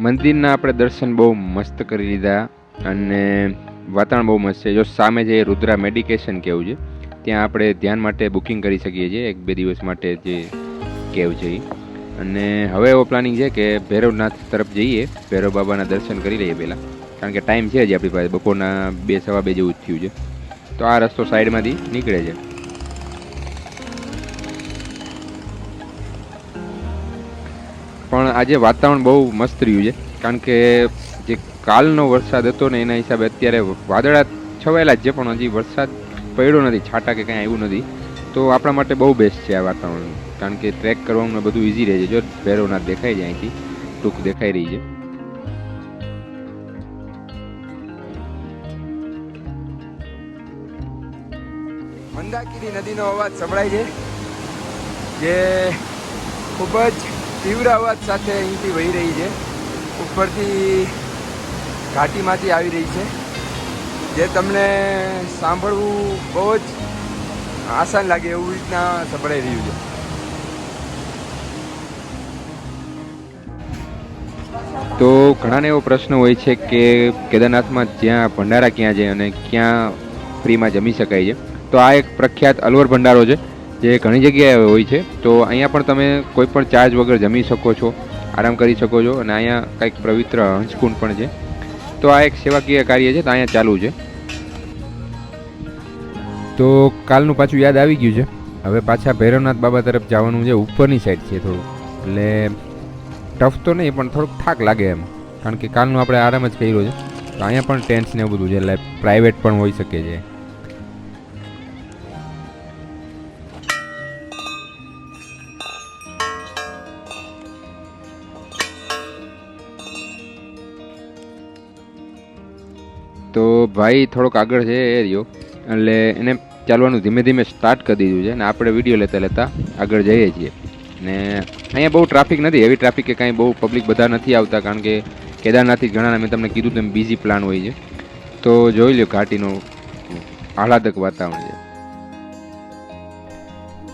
મંદિરના આપણે દર્શન બહુ મસ્ત કરી લીધા અને વાતાવરણ બહુ મસ્ત છે. જો સામે જે રુદ્રા મેડિકેશન કેવું છે ત્યાં આપણે ધ્યાન માટે બુકિંગ કરી શકીએ છીએ 1-2 દિવસ માટે જે કેવ છે એ. અને હવે એવો પ્લાનિંગ છે કે ભૈરવનાથ તરફ જઈએ, ભૈરવ બાબાના દર્શન કરી લઈએ પહેલાં, કારણ કે ટાઈમ છે જ આપણી પાસે, બપોરના 2-2:15 જેવું જ થયું છે. તો આ રસ્તો સાઈડમાંથી નીકળે છે. પણ આજે વાતાવરણ બહુ મસ્ત રહ્યું છે, કારણ કે જે કાલનો વરસાદ હતો ને એના હિસાબે અત્યારે વાદળા છવાયેલા જ છે, પણ હજી વરસાદ પડ્યો નથી, છાંટા કે કાંઈ આવ્યું નથી. તો આપણા માટે બહુ બેસ્ટ છે આ વાતાવરણ, કારણ કે ટ્રેક કરવાનું બધું ઇઝી રહે છે. જો ભૈરવનાથ દેખાય છે અહીંથી, ટૂંક દેખાઈ રહી છે. મંદાકિની નદીનો અવાજ સંભળાય છે, જે ખૂબ જ તીવ્ર અવાજ સાથે અહીંથી વહી રહી છે. ઉપરથી ઘાટીમાંથી આવી રહી છે, જે તમને સાંભળવું બહુ જ આસાન લાગે એવું રીતના સંભળાઈ રહ્યું છે. તો ઘણાને એવો પ્રશ્ન હોય છે કે કેદારનાથમાં જ્યાં ભંડારા ક્યાં છે અને ક્યાં ફ્રીમાં જમી શકાય છે. તો આ એક પ્રખ્યાત અલવર ભંડારો છે, જે ઘણી જગ્યાએ હોય છે. તો અહીંયા પણ તમે કોઈ પણ ચાર્જ વગર જમી શકો છો, આરામ કરી શકો છો. અને અહીંયા કંઈક પવિત્ર હંસકુંડ પણ છે. તો આ એક સેવાકીય કાર્ય છે, તો અહીંયા ચાલુ છે. તો કાલનું પાછું યાદ આવી ગયું છે. હવે પાછા ભૈરવનાથ બાબા તરફ જવાનું છે. ઉપરની સાઈડ છે થોડું, એટલે ટફ તો નહીં, પણ થોડુંક થાક લાગે એમ, કારણ કે કાલનું આપણે આરામ જ કર્યો છે. તો અહીંયા પણ ટેન્ટ્સ ને એવું બધું છે, એટલે પ્રાઇવેટ પણ હોઈ શકે છે. તો ભાઈ થોડોક આગળ છે એ રહ્યો, એટલે એને ચાલવાનું ધીમે ધીમે સ્ટાર્ટ કરી દીધું છે, અને આપણે વિડીયો લેતા લેતા આગળ જઈએ છીએ. ને અહીંયા બહુ ટ્રાફિક નથી, હેવી ટ્રાફિક કે કાંઈ બહુ પબ્લિક બધા નથી આવતા, કારણ કે કેદારનાથથી ઘણા મેં તમને કીધું તેમ બિઝી પ્લાન હોય છે. તો જોઈ લો ઘાટીનું આહલાદક વાતાવરણ છે.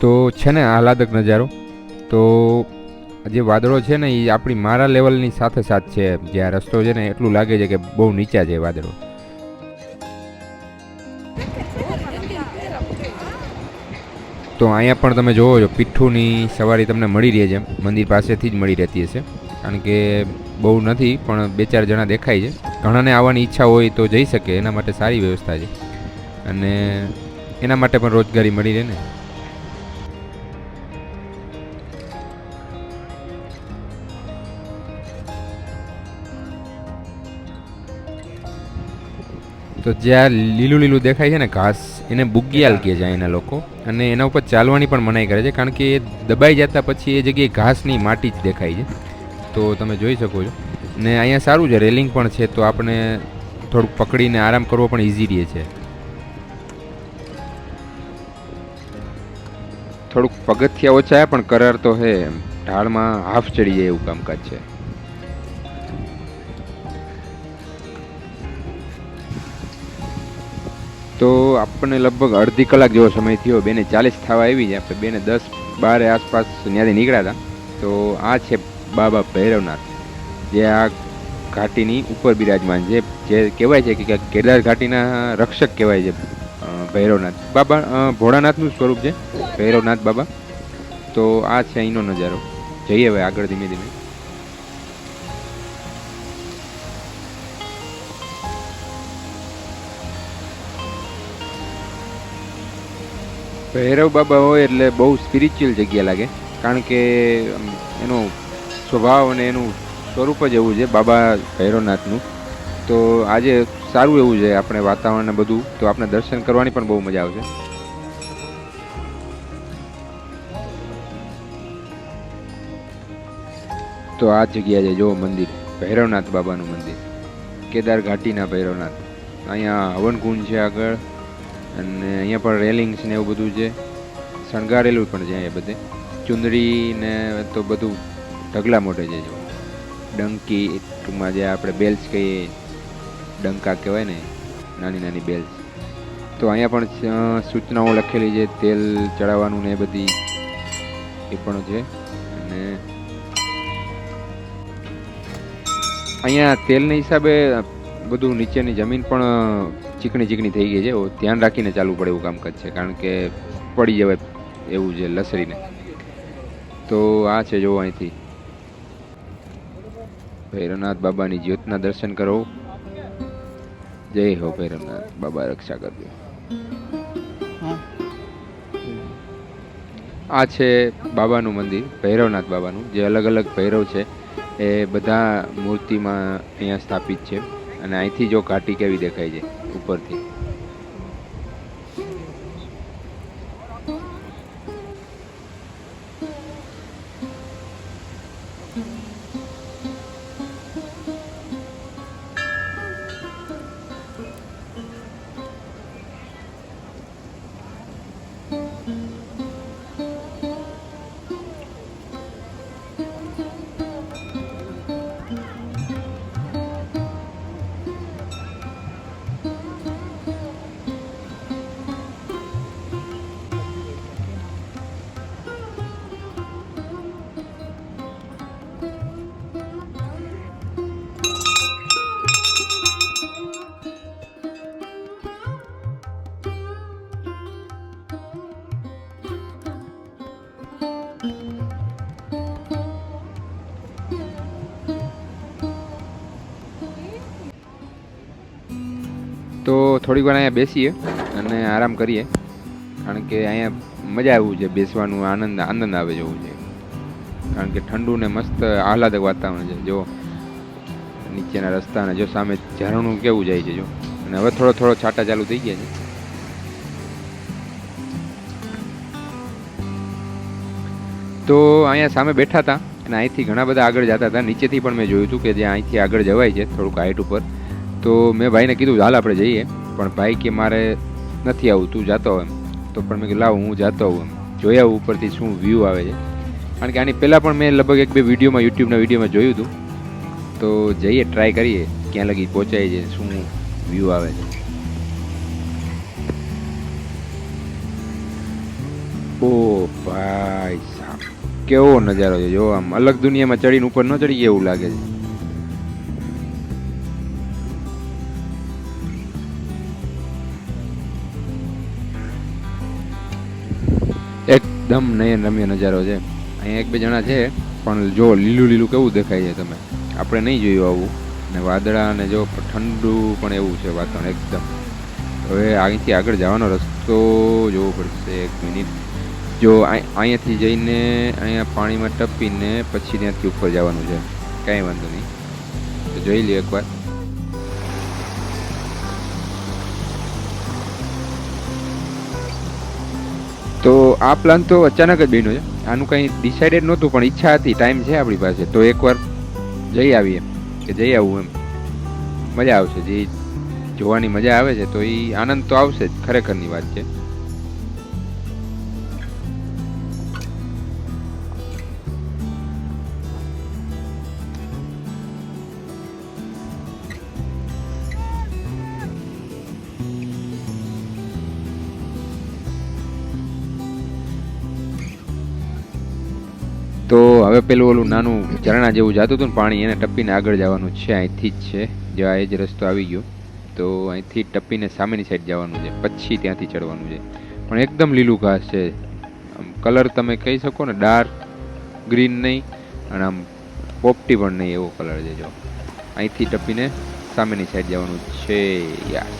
તો છે ને આહલાદક નજારો. તો જે વાદળો છે ને એ આપણી મારા લેવલની સાથે સાથ છે. જે આ રસ્તો છે ને એટલું લાગે છે કે બહુ નીચા છે વાદળો. તો અહીંયા પણ તમે જોવો છો પીઠુની સવારી તમને મળી રહે છે, મંદિર પાસેથી જ મળી રહેતી હશે, કારણ કે બહુ નથી, પણ 2-4 જણા દેખાય છે. ઘણાને આવવાની ઈચ્છા હોય તો જઈ શકે, એના માટે સારી વ્યવસ્થા છે, અને એના માટે પણ રોજગારી મળી રહે ને. તો જ્યાં લીલું લીલું દેખાય છે ને ઘાસ, એને બુગિયાલ કહે છે અહીંના લોકો, અને એના ઉપર ચાલવાની પણ મનાઈ કરે છે, કારણ કે એ દબાઈ જતા પછી એ જગ્યાએ ઘાસની માટી જ દેખાય છે. તો તમે જોઈ શકો છો. ને અહીંયા સારું છે, રેલિંગ પણ છે, તો આપણે થોડુંક પકડીને આરામ કરવો પણ ઇઝી રહે છે. થોડુંક પગથિયા ઓછા પણ કરાર તો હે, ઢાળમાં હાફ ચડી જાય એવું કામકાજ છે. તો આપણને લગભગ અડધી કલાક જેવો સમય થયો, 2:40 થવા આવી છે. આપણે 2:10-12 આસપાસ ત્યાંથી નીકળ્યા હતા. તો આ છે બાબા ભૈરવનાથ, જે આ ઘાટીની ઉપર બિરાજમાન છે, જે કહેવાય છે કે કેદાર ઘાટીના રક્ષક કહેવાય છે ભૈરવનાથ બાબા. ભોળાનાથનું સ્વરૂપ છે ભૈરવનાથ બાબા. તો આ છે અહીંનો નજારો. જઈએ હવે આગળ ધીમે ધીમે. ભૈરવ બાબા હોય એટલે બહુ સ્પિરિચ્યુઅલ જગ્યા લાગે, કારણ કે એનો સ્વભાવ અને એનું સ્વરૂપ જ એવું છે બાબા ભૈરવનાથનું. તો આજે સારું એવું છે આપણે વાતાવરણ ને બધું, તો આપણે દર્શન કરવાની પણ બહુ મજા આવશે. તો આ જગ્યા છે જો મંદિર, ભૈરવનાથ બાબાનું મંદિર, કેદાર ઘાટીના ભૈરવનાથ. અહીંયા હવનકુંડ છે આગળ, અને અહીંયા પણ રેલિંગ્સ ને એવું બધું છે, શણગારેલું પણ છે અહીંયા બધે. ચુંદડી ને તો બધું ઢગલા મોઢે છે. જો ડંકી, ટૂંકમાં જે આપણે બેલ્સ કહીએ, ડંકા કહેવાય ને, નાની નાની બેલ્સ. તો અહીંયા પણ સૂચનાઓ લખેલી છે, તેલ ચડાવવાનું ને એ બધી એ પણ છે. અને અહીંયા તેલના હિસાબે બધું નીચેની જમીન પણ ચીકણી ચીકણી થઈ ગઈ છે. ધ્યાન રાખીને ચાલવું પડે એવું કામકાજ છે, કારણ કે પડી જવાય એવું છે લસરીને. તો આ છે જો અહીંથી ભૈરવનાથ બાબાની જ્યોતના દર્શન કરો. જય હો ભૈરવનાથ બાબા, રક્ષા કરજો. આ છે બાબાનું મંદિર, ભૈરવનાથ બાબાનું, જે અલગ અલગ ભૈરવ છે એ બધા મૂર્તિમાં અહીંયા સ્થાપિત છે. અને અહીંથી જો ઘાટી કેવી દેખાય છે ઉપરથી. તો થોડીક વાર અહીંયા બેસીએ અને આરામ કરીએ, કારણ કે અહીંયા મજા આવવું છે, બેસવાનું આનંદ આવે જેવું છે, કારણ કે ઠંડુ ને મસ્ત આહલાદક વાતાવરણ છે. જો નીચેના રસ્તા અને જો સામે ઝરણું કેવું જાય છે જો, અને હવે થોડો થોડો છાંટા ચાલુ થઈ ગયા છે. તો અહીંયા સામે બેઠા હતા અને અહીંથી ઘણા બધા આગળ જતા હતા. નીચેથી પણ મેં જોયું હતું કે જ્યાં અહીંથી આગળ જવાય છે થોડુંક હાઈટ ઉપર. તો મેં ભાઈને કીધું હાલ આપણે જઈએ, પણ ભાઈ કે મારે નથી આવું, તું જાતો એમ. તો પણ મેં કીધું લાવ હું જાતો આવું એમ, જોઈ આવું ઉપરથી શું વ્યૂ આવે છે. કારણ કે આની પહેલાં પણ મેં લગભગ 1-2 વિડીયોમાં, યુટ્યુબના વિડીયોમાં જોયું હતું. તો જઈએ, ટ્રાય કરીએ ક્યાં લગી પહોંચાય છે, શું વ્યૂ આવે છે. ઓ ભાઈ સાહેબ, કેવો નજારો છે જો, આમ અલગ દુનિયામાં ચડીને ઉપર ન ચડી એવું લાગે છે. એકદમ નયનરમ્ય નજારો છે. અહીંયા 1-2 જણા છે, પણ જો લીલું લીલું કેવું દેખાય છે, તમે આપણે નહીં જોયું આવું. ને વાદળા અને જો ઠંડુ પણ એવું છે વાતાવરણ એકદમ. હવે અહીંથી આગળ જવાનો રસ્તો જોવો પડશે. 1 મિનિટ. જો અહીંયાથી જઈને અહીંયા પાણીમાં ટપીને પછી ત્યાંથી ઉપર જવાનું છે, કાંઈ વાંધો નહીં. તો જોઈ લે એકવાર. તો આ પ્લાન તો અચાનક જ બન્યો છે, આનું કંઈ ડિસાઇડેડ નહોતું, પણ ઈચ્છા હતી, ટાઈમ છે આપણી પાસે, તો એકવાર જઈ આવીએ કે જઈ આવું એમ. મજા આવશે, જે જોવાની મજા આવે છે તો એ આનંદ તો આવશે જ, ખરેખરની વાત છે. તો હવે પેલું ઓલું નાનું ઝરણા જેવું જતું હતું ને પાણી, એને ટપીને આગળ જવાનું છે. અહીંથી જ છે, જો આ જ રસ્તો આવી ગયો. તો અહીંથી ટપીને સામેની સાઈડ જવાનું છે, પછી ત્યાંથી ચડવાનું છે. પણ એકદમ લીલું ઘાસ છે, આમ કલર તમે કહી શકો ને, ડાર્ક ગ્રીન નહીં અને આમ પોપટી પણ નહીં, એવો કલર છે. જો અહીંથી ટપીને સામેની સાઈડ જવાનું છે યાર.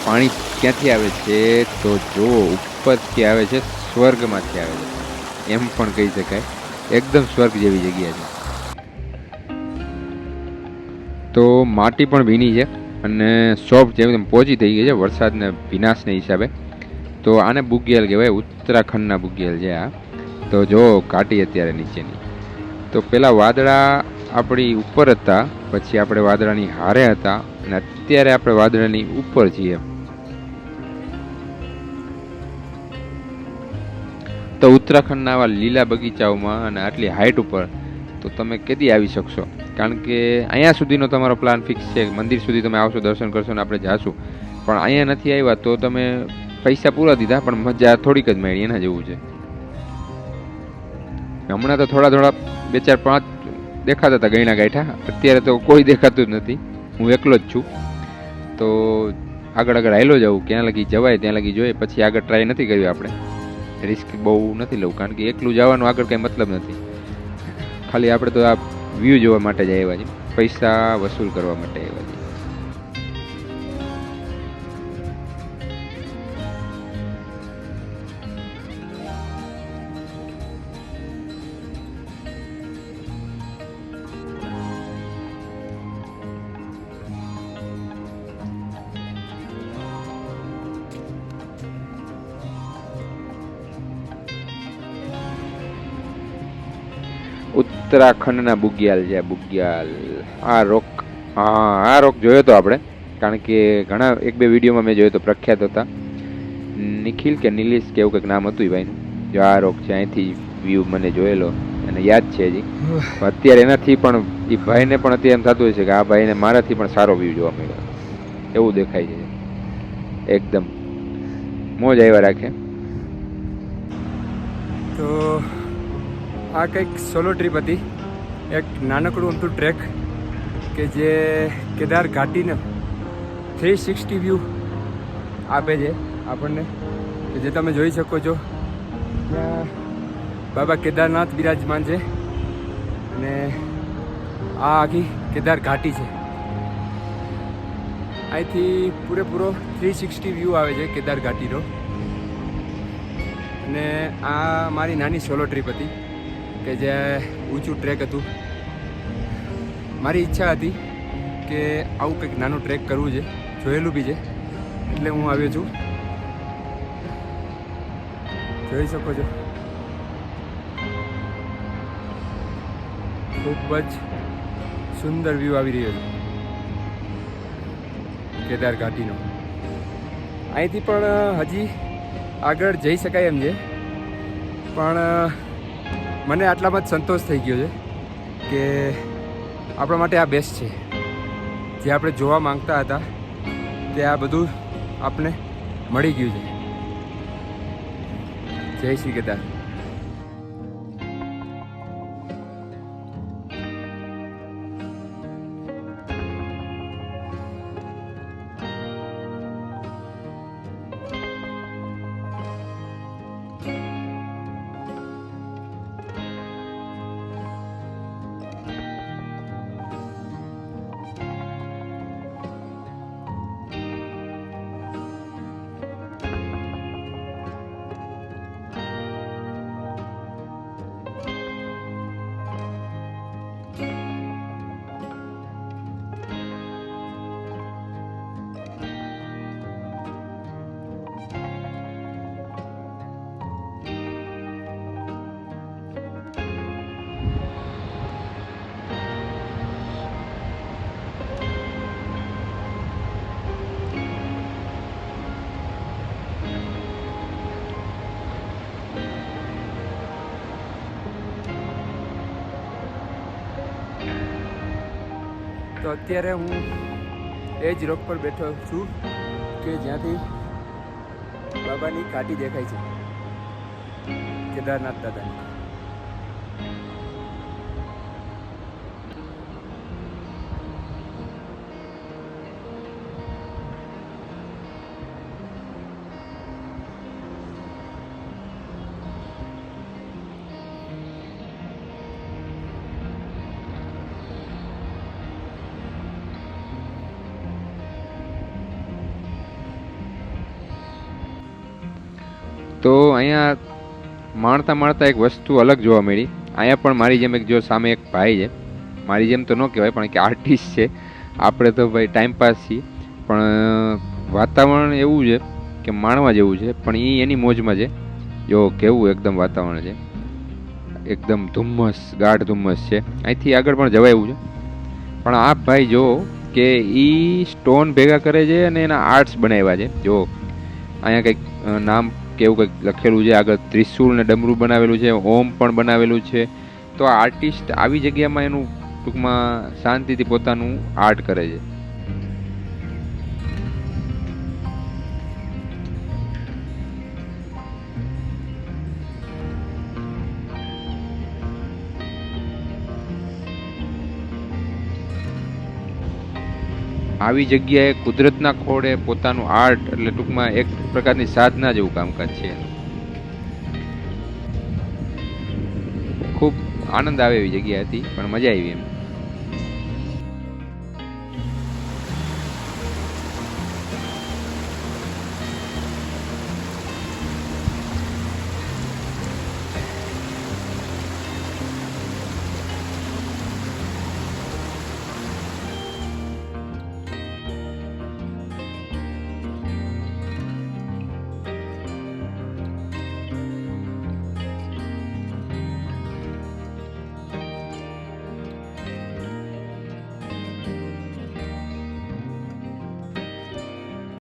પાણી ક્યાંથી આવે છે તો જો ઉપરથી આવે છે, સ્વર્ગમાંથી આવે છે એમ પણ કહી શકાય. એકદમ સ્વર્ગ જેવી જગ્યા છે. તો માટી પણ ભીની છે અને સોફ્ટ જેવી પોચી થઈ ગઈ છે વરસાદને ભીનાશને હિસાબે. તો આને બુગિયાલ કહેવાય, ઉત્તરાખંડના બુગિયાલ છે આ. તો જો ઘાટી અત્યારે નીચેની. તો પેલા વાદળા આપણી ઉપર હતા, પછી આપણે વાદળાની હારે હતા, અને અત્યારે આપણે વાદળાની ઉપર છીએ. તો ઉત્તરાખંડના આવા લીલા બગીચાઓમાં અને આટલી હાઈટ ઉપર તો તમે કેદી આવી શકશો? કારણ કે અહીંયા સુધીનો તમારો પ્લાન ફિક્સ છે, મંદિર સુધી તમે આવશો, દર્શન કરશો ને આપણે જાશું. પણ અહીંયા નથી આવ્યા તો તમે પૈસા પૂરા દીધા પણ મજા થોડીક જ મળી, એના જેવું છે. હમણાં તો થોડા થોડા 2 4 5 દેખાતા હતા ગયણા ગાંઠા, અત્યારે તો કોઈ દેખાતું જ નથી. હું એકલો જ છું. તો આગળ હાલ્યો જાઉં, ક્યાં લગી જવાય ત્યાં લગી જોઈએ, પછી આગળ ટ્રાય નથી કર્યું આપણે. રિસ્ક બહુ નથી લઉં, કારણ કે એકલું જવાનું આગળ કંઈ મતલબ નથી. ખાલી આપણે તો આ વ્યૂ જોવા માટે જ આવ્યા છીએ, પૈસા વસૂલ કરવા માટે આવ્યા છીએ. ઉત્તરાખંડના બુગ્યાલ છે, બુગ્યાલ. આ રોક, હા આ રોક જોયો તો આપણે, કારણ કે ઘણા 1 2 વિડીયોમાં મેં જોયો તો, પ્રખ્યાત હતા. નિખિલ કે નિલેશ કે એવું કંઈક નામ હતું એ ભાઈનું. જો આ રોક છે, અહીંથી વ્યૂ મને જોયેલો અને યાદ છે હજી. અત્યારે એનાથી પણ એ ભાઈને પણ અત્યારે એમ થતું હોય છે કે આ ભાઈને મારાથી પણ સારો વ્યૂ જોવા મળ્યો, એવું દેખાય છે. એકદમ મોજ આવ્યા રાખે. તો આ કંઈક સોલો ટ્રીપ હતી, એક નાનકડું અમથું ટ્રેક કે જે કેદાર ઘાટીને 360 વ્યૂ આપે છે આપણને, કે જે તમે જોઈ શકો છો. ત્યાં બાબા કેદારનાથ બિરાજમાન છે અને આ આખી કેદાર ઘાટી છે. અહીંથી પૂરેપૂરો 360 વ્યૂ આવે છે કેદાર ઘાટીનો. અને આ મારી નાની સોલો ટ્રીપ હતી કે જે ઊંચું ટ્રેક હતું. મારી ઈચ્છા હતી કે આવું કંઈક નાનું ટ્રેક કરવું છે, જોયેલું બી છે, એટલે હું આવ્યો છું. જોઈ શકો છો ખૂબ જ સુંદર વ્યૂ આવી રહ્યો છે કેદાર ઘાટીનો. અહીંથી પણ હજી આગળ જઈ શકાય એમ છે, પણ મને આટલામાં જ સંતોષ થઈ ગયો છે કે આપણા માટે આ બેસ્ટ છે. જે આપણે જોવા માંગતા હતા તે આ બધું આપણે મળી ગયું છે. જય શ્રી કેદાર. તો અત્યારે હું એ જ રોક પર બેઠો છું કે જ્યાંથી બાબાની ઘાટી દેખાય છે, કેદારનાથ દાદાની. તો અહીંયા માણતા માણતા એક વસ્તુ અલગ જોવા મળી. અહીંયા પણ મારી જેમ એક જો સામે એક ભાઈ છે, મારી જેમ તો ન કહેવાય પણ કે આર્ટિસ્ટ છે. આપણે તો ભાઈ ટાઈમપાસ છીએ, પણ વાતાવરણ એવું છે કે માણવા જેવું છે, પણ એ એની મોજમાં છે. જો કેવું એકદમ વાતાવરણ છે, એકદમ ધુમ્મસ, ગાઢ ધુમ્મસ છે. અહીંથી આગળ પણ જવાય એવું છે, પણ આ ભાઈ જો કે એ સ્ટોન ભેગા કરે છે અને એના આર્ટ્સ બનાવ્યા છે. જો અહીંયા કંઈક નામ કેવું કંઈક લખેલું છે, આગળ ત્રિશુલ ને ડમરું બનાવેલું છે, ઓમ પણ બનાવેલું છે. તો આ આર્ટિસ્ટ આવી જગ્યામાં એનું ટૂંકમાં શાંતિથી પોતાનું આર્ટ કરે છે. આવી જગ્યાએ કુદરતના ખોળે પોતાનું આર્ટ એટલે ટૂંકમાં એક પ્રકારની સાધના જેવું કામકાજ છે. ખૂબ આનંદ આવે એવી જગ્યા હતી, પણ મજા આવી એમ.